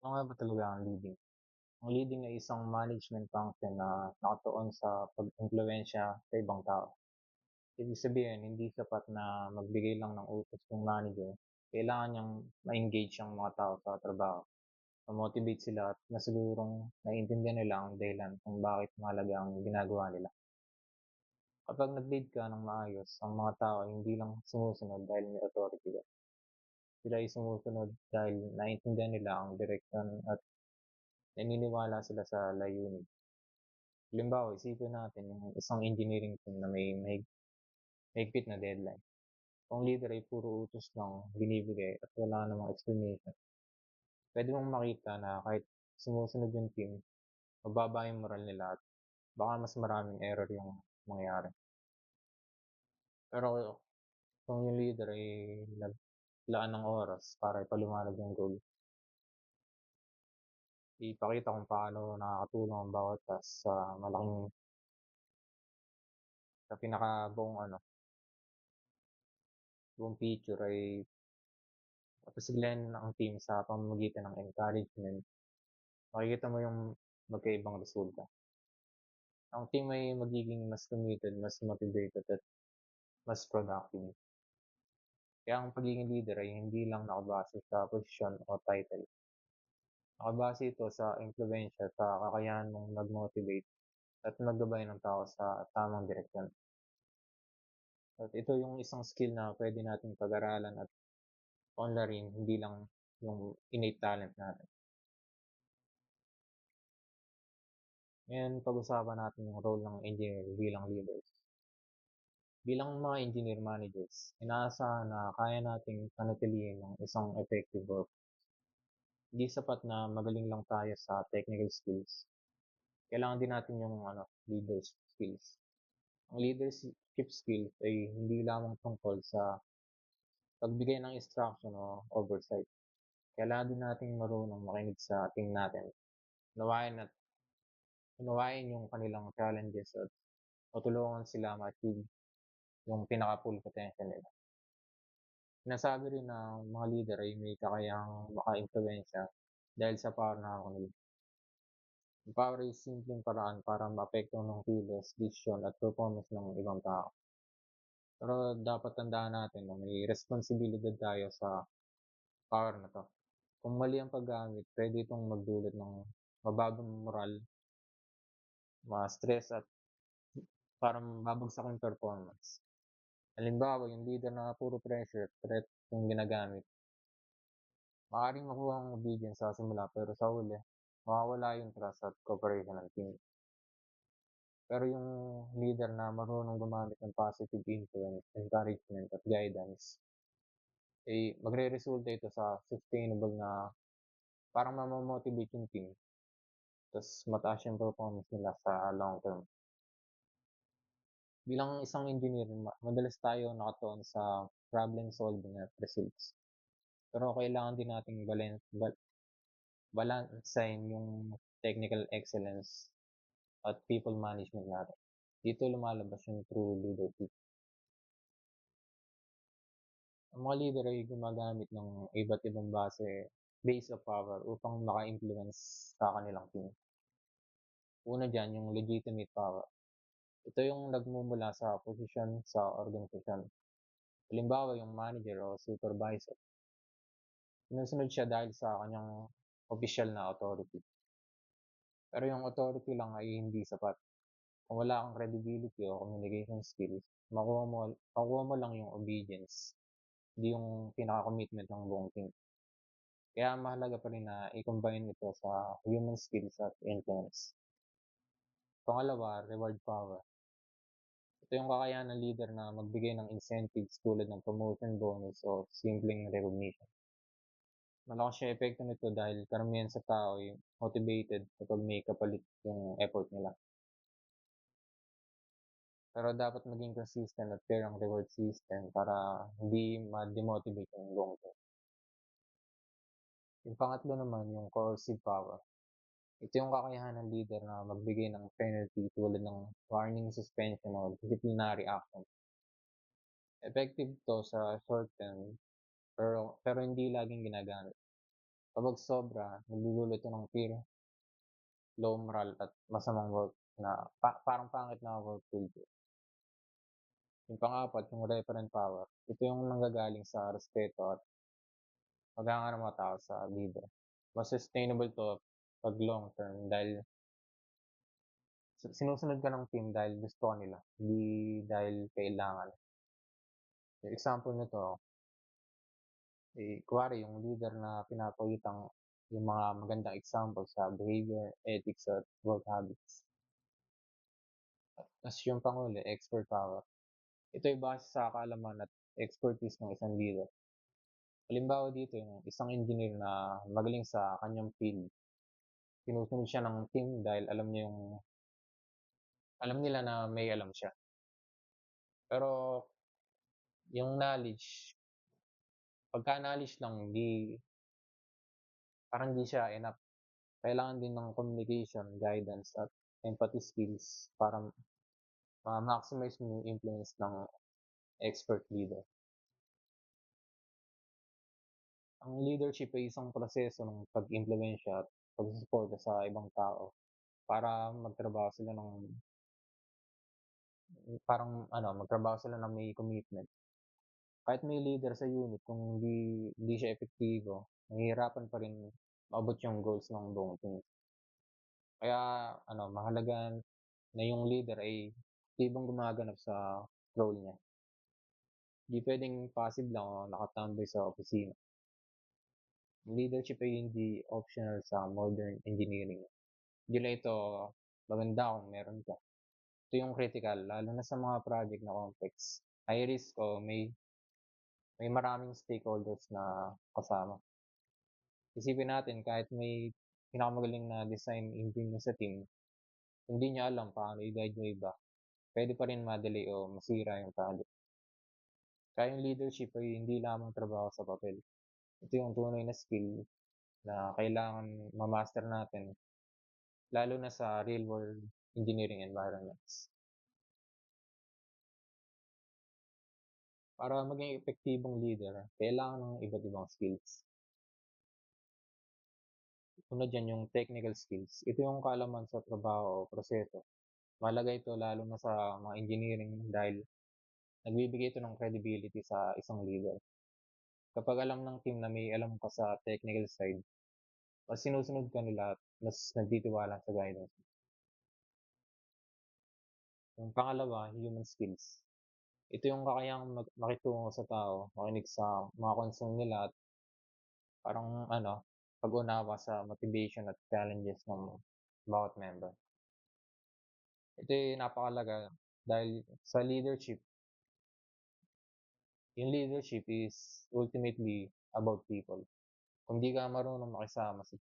Ano nga ba talaga ang leading? Ang leading ay isang management function na nakatuon sa pag-impluwensya sa ibang tao. Ibig sabihin, hindi sapat na magbigay lang ng utos yung manager. Kailangan niyang ma-engage ang mga tao sa trabaho, ma-motivate sila at masigurong naiintindihan nila ang dahilan kung bakit mahalaga ang ginagawa nila. Kapag nag-lead ka ng maayos, ang mga tao ay hindi lang sumusunod dahil may authority ka. Sila ay sumusunod dahil naiintindihan nila ang direksyon at naniniwala sila sa layunin. Halimbawa, isipin natin yung isang engineering team na may mahigpit na deadline. Kung leader ay puro utos lang binibigay at wala namang explanation, pwede mong makita na kahit sumusunod yung team, mababa yung moral nila at baka mas maraming error yung mangyari. Pero kung yung leader ay naglaan ng oras para ipaliwanag yung goal, ipakita kung paano nakakatulong ang bawat task sa sa pinakabuong buong picture ay papasiglahin ang team sa pamamagitan ng encouragement. Makikita mo yung magkaibang resulta. Ang team ay magiging mas committed, mas motivated at mas productive. Kaya ang pagiging leader ay hindi lang nakabase sa posisyon o title. Nakabase ito sa impluwensya sa kakayahan mong mag-motivate at maggabay ng tao sa tamang direksyon. At ito yung isang skill na pwede nating pag-aralan at unlarin, hindi lang yung innate talent natin. Ngayon, pag-usapan natin yung role ng engineer bilang leaders. Bilang mga engineer managers, inaasahan na kaya nating panatilihin ng isang effective work. Hindi sapat na magaling lang tayo sa technical skills. Kailangan din natin yung leadership skills. Ang leadership skills ay hindi lamang tungkol sa pagbigay ng instruction o oversight. Kailangan din nating marunong makinig sa team natin. Unawain at unawain yung kanilang challenges at matulungan sila ma-achieve yung pinaka-full potential nila. Sinasabi rin ng mga leader ay may kakayahang maka-impluwensya dahil sa power na hawak nila. Ang power ay simpleng paraan para maapektuhan ng kilos, desisyon at performance ng ibang tao. Pero dapat tandaan natin na may responsibilidad tayo sa power na 'to. Kung mali ang paggamit, pwede itong magdulot ng mababang moral, ma-stress at parang babagsak yung performance. Halimbawa, yung leader na puro pressure, threat yung ginagamit, maaaring makuha ang obedience sa simula pero sa huli, mawawala yung trust at cooperation ng team. Pero yung leader na marunong gumamit ng positive influence, encouragement at guidance, magre-resulta ito sa sustainable na parang mamo-motivate yung team, tas mataas yung performance nila sa long term. Bilang isang engineer, madalas tayo nakatuon sa problem solving at results. Pero kailangan din nating balansehin yung technical excellence at people management natin. Dito lumalabas yung true leadership. Ang mga leader ay gumagamit ng iba't ibang base of power upang maka-influence sa kanilang team. Una diyan yung legitimate power. Ito yung nagmumula sa posisyon sa organisasyon. Halimbawa yung manager o supervisor. Sinusunod siya dahil sa kanyang opisyal na authority. Pero yung authority lang ay hindi sapat. Kung wala kang credibility o communication skills, makuha mo lang yung obedience, hindi yung pinaka-commitment ng buong team. Kaya mahalaga pa rin na i-combine ito sa human skills at influence. Pangalawa, reward power. Ito yung kakayahan ng leader na magbigay ng incentives tulad ng promotion bonus o simpleng recognition. Malakas yung epekto nito dahil karamihan sa tao ay motivated kapag may kapalit yung effort nila. Pero dapat maging consistent at fair ang reward system para hindi ma-demotivate yung buong team. Yung pangatlo naman, yung coercive power. Ito yung kakayahan ng leader na magbigay ng penalty tulad ng warning, suspension, o disciplinary action. Effective to sa short term, pero hindi laging ginagamit. Kapag sobra, nagdudulot ito ng fear, low morale at masamang work na parang pangit na work culture. Yung pang-apat, yung referent power. Ito yung nanggagaling sa respeto at paghangan ng mga tao sa leader. Mas sustainable 'to 'pag long term dahil sinusunod ka ng team dahil gusto nila, hindi dahil kailangan. Yung example nito, kunwari yung leader na pinapakitang yung mga magandang example sa behavior, ethics at work habits. Ta's yung panghuli, expert power. Ito ay base sa kaalaman at expertise ng isang leader. Halimbawa dito yung isang engineer na magaling sa kanyang field. Sinusunod siya ng team dahil alam nila na may alam siya. Pero yung knowledge, pagka knowledge lang parang hindi siya enough. Kailangan din ng communication, guidance at empathy skills para ma-maximize mo yung influence ng expert leader. Ang leadership ay isang proseso ng pag-impluwensya at pagsusuporta sa ibang tao para magtrabaho sila ng may commitment. Kahit may leader sa unit, kung hindi siya epektibo, mahihirapan pa rin maabot yung goals ng buong team. Kaya mahalaga na yung leader ay aktibong gumaganap sa role niya. Hindi puwedeng passive lang o nakatambay sa opisina. Leadership ay hindi optional sa modern engineering. Hindi lang ito maganda kung meron ka. Ito yung critical lalo na sa mga project na complex, high risk o may maraming stakeholders na kasama. Isipin natin kahit may pinakamagaling na design engineer sa team, kung di niya alam paano i-guide yung iba, puwede pa rin ma-delay o masira yung project. Kaya yung leadership ay hindi lamang trabaho sa papel. Ito yung tunay na skill na kailangan ma-master natin lalo na sa real world engineering environments. Para maging epektibong leader, kailangan ng iba't ibang skills. Una diyan yung technical skills. Ito yung kaalaman sa trabaho o proseso. Mahalaga ito lalo na sa mga engineering dahil nagbibigay ito ng credibility sa isang leader. Kapag alam ng team na may alam ka sa technical side, mas sinusunod ka nila at mas nagtitiwala sa guidance. Yung pangalawa, human skills. Ito yung kakayahang makitungo sa tao, makinig sa mga concern nila at parang pag-unawa sa motivation at challenges ng bawat member. Ito yung napakahalaga dahil sa leadership, yung leadership is ultimately about people. Kung di ka marunong makisama sa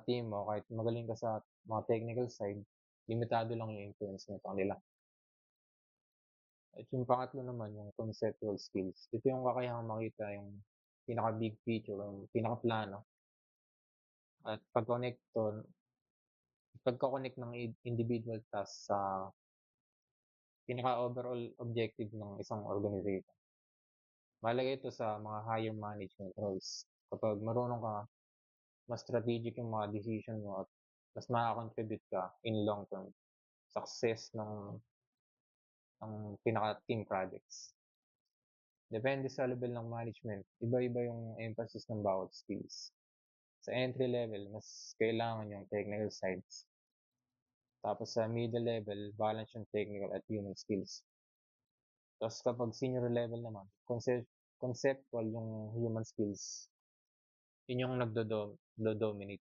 team mo, kahit magaling ka sa mga technical side, limitado lang yung influence mo sa kanila. At yung pangatlo naman, yung conceptual skills. Ito yung kakayahang makita yung pinaka-big picture, yung pinaka-plano. At pagka-connect ng individual task sa pinaka-overall objective ng isang organization. Mahalaga ito sa mga higher management roles. Kapag marunong ka, mas strategic yung mga decision mo at mas makakontribute ka in long term success ng pinaka-team projects. Depende sa level ng management, iba-iba yung emphasis ng bawat skills. Sa entry level, mas kailangan yung technical sides. Tapos sa middle level, balance yung technical at human skills. Tapos kapag senior level naman, conceptual yung human skills. Yun yung nagdo-dominate.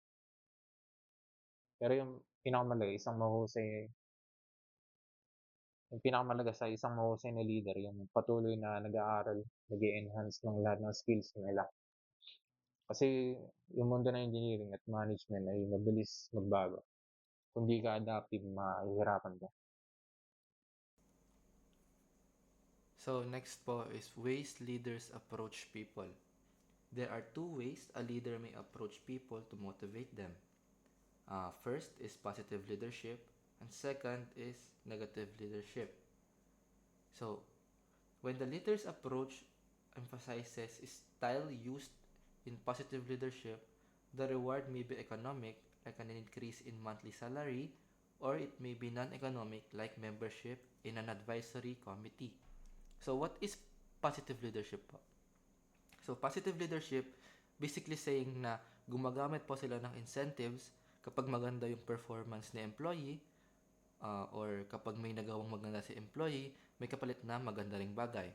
Pero yung pinakamalaga sa isang mahusay na leader, yung patuloy na nag-aaral, nag-e-enhance ng lahat ng skills nila. Kasi yung mundo ng engineering at management ay mabilis magbago. Kung di ka adaptive, mahihirapan ka. So next po is ways leaders approach people. There are two ways a leader may approach people to motivate them. First is positive leadership, and second is negative leadership. So, when the leader's approach emphasizes style used in positive leadership, the reward may be economic, like an increase in monthly salary, or it may be non-economic, like membership in an advisory committee. So what is positive leadership po? So positive leadership, basically saying na gumagamit po sila ng incentives kapag maganda yung performance ni employee, or kapag may nagawang maganda si employee, may kapalit na maganda ring bagay.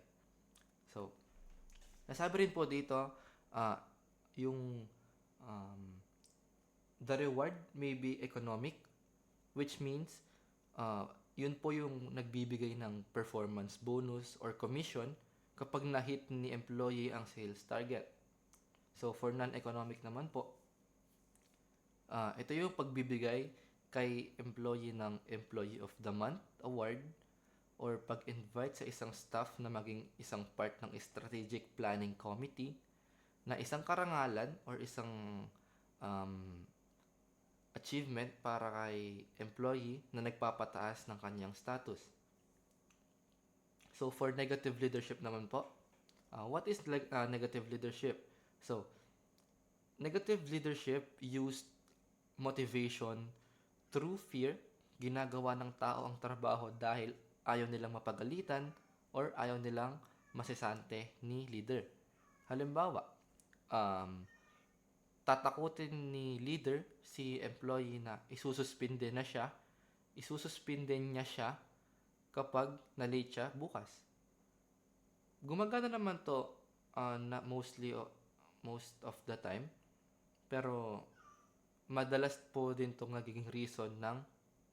So, nasabi rin po dito, yung um, the reward may be economic, which means yun po yung nagbibigay ng performance bonus or commission kapag na-hit ni employee ang sales target. So, for non-economic naman po, ito yung pagbibigay kay employee ng Employee of the Month award or pag-invite sa isang staff na maging isang part ng strategic planning committee na isang karangalan or isang achievement para kay employee na nagpapataas ng kanyang status. So, for negative leadership naman po, what is negative leadership? So, negative leadership used motivation through fear. Ginagawa ng tao ang trabaho dahil ayaw nilang mapagalitan or ayaw nilang masisante ni leader. Halimbawa, tatakutin ni leader si employee na isususpinde niya siya kapag na-late siya bukas. Gumagana naman to na most of the time, pero madalas po din itong nagiging reason ng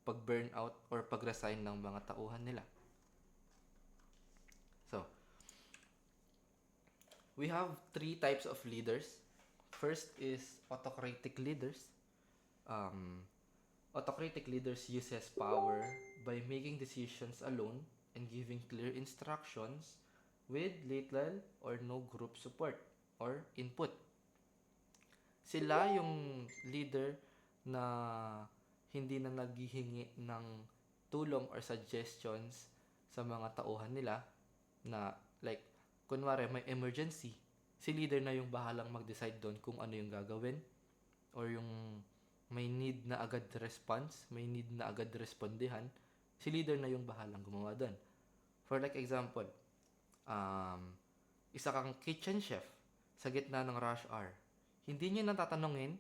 pag-burnout or pag-resign ng mga tauhan nila. So, we have 3 types of leaders. First is autocratic leaders. Autocratic leaders uses power by making decisions alone and giving clear instructions with little or no group support or input. Sila yung leader na hindi na naghihingi ng tulong or suggestions sa mga tauhan nila na like, kunwari may emergency, si leader na yung bahalang mag-decide doon kung ano yung gagawin or yung may need na agad response, may need na agad respondihan, si leader na yung bahalang gumawa doon. For like example, isa kang kitchen chef sa gitna ng rush hour. Hindi niya natatanungin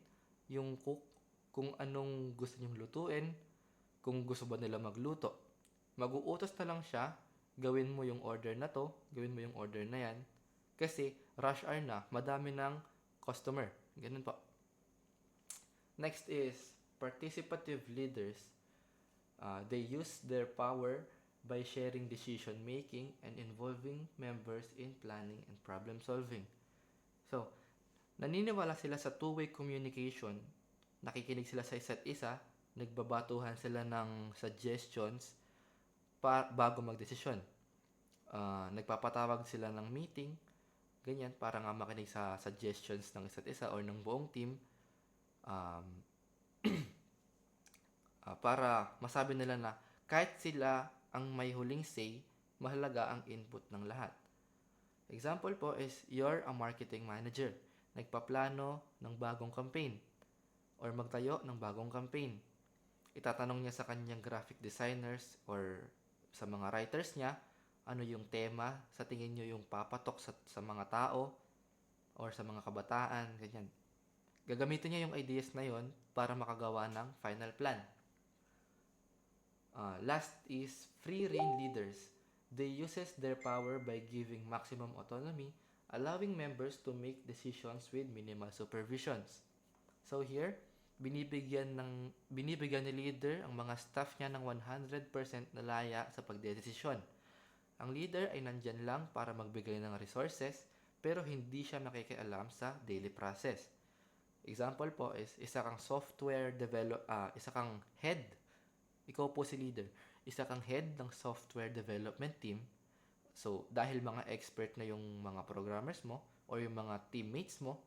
yung cook kung anong gusto niyong lutuin, kung gusto ba nila magluto. Mag-uutos na lang siya, gawin mo yung order na to, gawin mo yung order na yan, kasi rush hour na, madami ng customer. Ganun po. Next is participative leaders. They use their power by sharing decision making and involving members in planning and problem solving. So, naniniwala sila sa two-way communication, nakikinig sila sa isa't isa, nagbabatuhan sila ng suggestions bago magdesisyon. Nagpapatawag sila ng meeting, ganyan, para nga makinig sa suggestions ng isa't isa or ng buong team, para masabi nila na kahit sila ang may huling say, mahalaga ang input ng lahat. Example po is, you're a marketing manager. Nagpaplano ng bagong campaign or magtayo ng bagong campaign. Itatanong niya sa kanyang graphic designers or sa mga writers niya, ano yung tema sa tingin nyo yung papatok sa mga tao or sa mga kabataan, ganyan. Gagamitin niya yung ideas na yon para makagawa ng final plan. Last is free rein leaders. They uses their power by giving maximum autonomy, allowing members to make decisions with minimal supervisions. So here, binibigyan ni leader ang mga staff niya ng 100% na laya sa pagdedesisyon. Ang leader ay nandyan lang para magbigay ng resources, pero hindi siya nakikialam sa daily process. Example po is, isa kang head. Ikaw po si leader. Isa kang head ng software development team. So, dahil mga expert na yung mga programmers mo or yung mga teammates mo,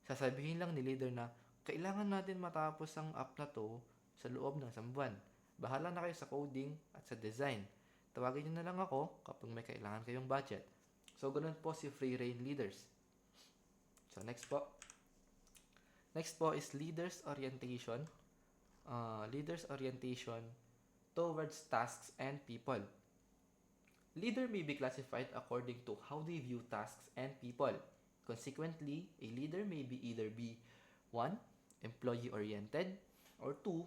sasabihin lang ni leader na, kailangan natin matapos ang app na to sa loob ng 1 buwan. Bahala na kayo sa coding at sa design. Tawagin nyo na lang ako kapag may kailangan kayong budget. So, ganun po si free rein leaders. So, next po. Next po is leaders orientation. Leaders orientation towards tasks and people. Leader may be classified according to how they view tasks and people. Consequently, a leader may be either be 1. Employee oriented, or 2.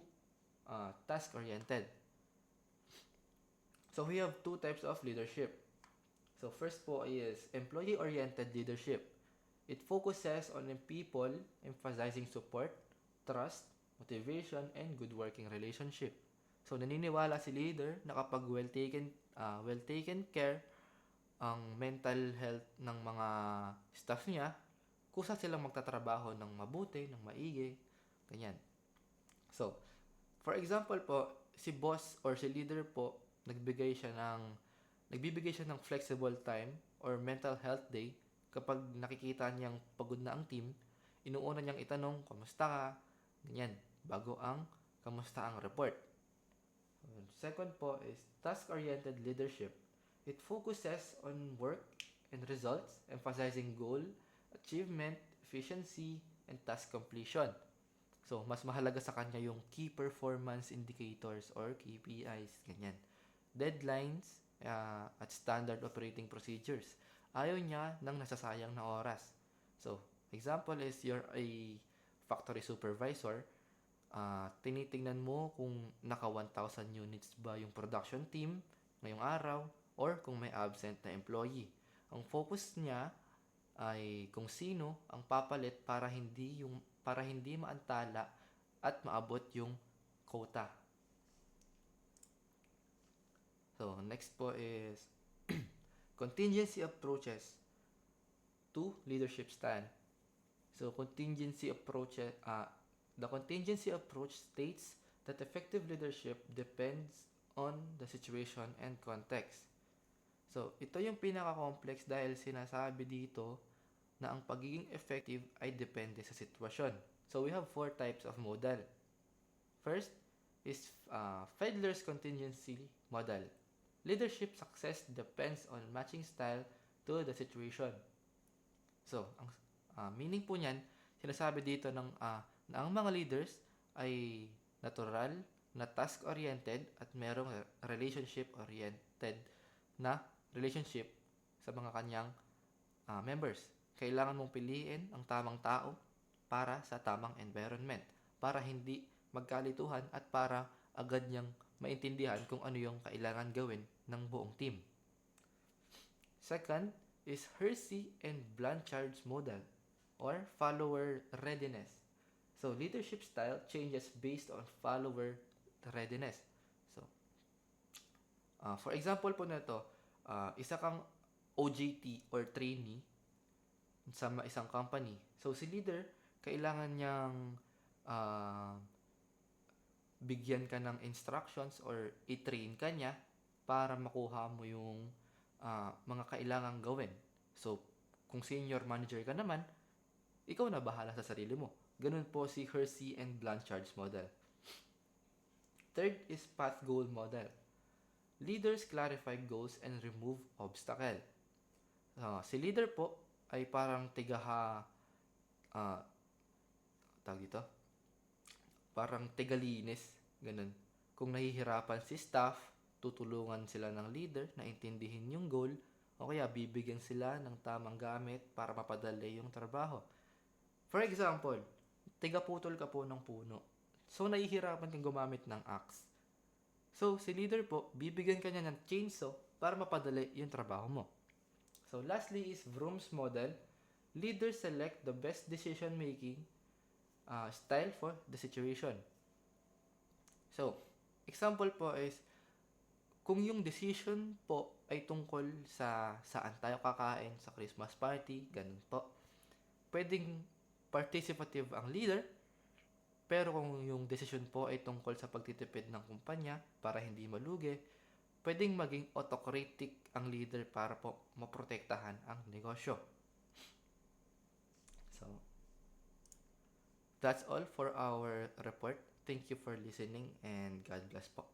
Task oriented. So we have two types of leadership. So first po is employee-oriented leadership. It focuses on the people, emphasizing support, trust, motivation, and good working relationship. So naniniwala si leader na kapag well taken care ang mental health ng mga staff niya, kusa silang magtatrabaho ng mabuti, ng maigi, ganyan. So, for example po, si boss or si leader po, nagbibigay siya ng flexible time or mental health day kapag nakikita niyang pagod na ang team, inuuna niyang itanong, kamusta ka? Ganyan, bago ang kamusta ang report. Second po is task-oriented leadership. It focuses on work and results, emphasizing goal, achievement, efficiency, and task completion. So, mas mahalaga sa kanya yung key performance indicators or KPIs, ganyan. Deadlines at standard operating procedures. Ayaw niya ng nasasayang na oras. So, example is you're a factory supervisor, tinitingnan mo kung naka 1,000 units ba yung production team ngayong araw or kung may absent na employee. Ang focus niya ay kung sino ang papalit para hindi maantala at maabot yung quota. So, next po is contingency approaches to leadership style. So, the contingency approach states that effective leadership depends on the situation and context. So, ito yung pinaka-complex dahil sinasabi dito na ang pagiging effective ay depende sa sitwasyon. So, we have 4 types of model. First is Fiedler's contingency model. Leadership success depends on matching style to the situation. So, ang meaning po niyan, sinasabi dito na ang mga leaders ay natural, na task-oriented at merong relationship-oriented na relationship sa mga kanyang members. Kailangan mong piliin ang tamang tao para sa tamang environment, para hindi magkalituhan at para agad niyang maintindihan kung ano yung kailangan gawin ng buong team. Second is Hersey and Blanchard's model or follower readiness. So, leadership style changes based on follower readiness. So, for example po nito, isa kang OJT or trainee sa isang company. So, si leader, kailangan niyang bigyan ka ng instructions or i-train ka niya para makuha mo yung mga kailangang gawin. So, kung senior manager ka naman, ikaw na bahala sa sarili mo. Ganun po si Hersey and Blanchard's model. Third is path goal model. Leaders clarify goals and remove obstacle. Si leader po ay parang parang tigalinis, ganun. Kung nahihirapan si staff, tutulungan sila ng leader na intindihin yung goal o kaya bibigyan sila ng tamang gamit para mapadali yung trabaho. For example, tigaputol ka po ng puno. So, nahihirapan kang gumamit ng axe. So, si leader po, bibigyan ka niya ng chainsaw para mapadali yung trabaho mo. So, lastly is Vroom's model. Leaders select the best decision-making style for the situation. So, example po is, kung yung decision po ay tungkol sa saan tayo kakain sa Christmas party, ganun po, pwedeng participative ang leader, pero kung yung decision po ay tungkol sa pagtitipid ng kumpanya para hindi malugi, pwedeng maging autocratic ang leader para po maprotektahan ang negosyo. So, that's all for our report. Thank you for listening and God bless po.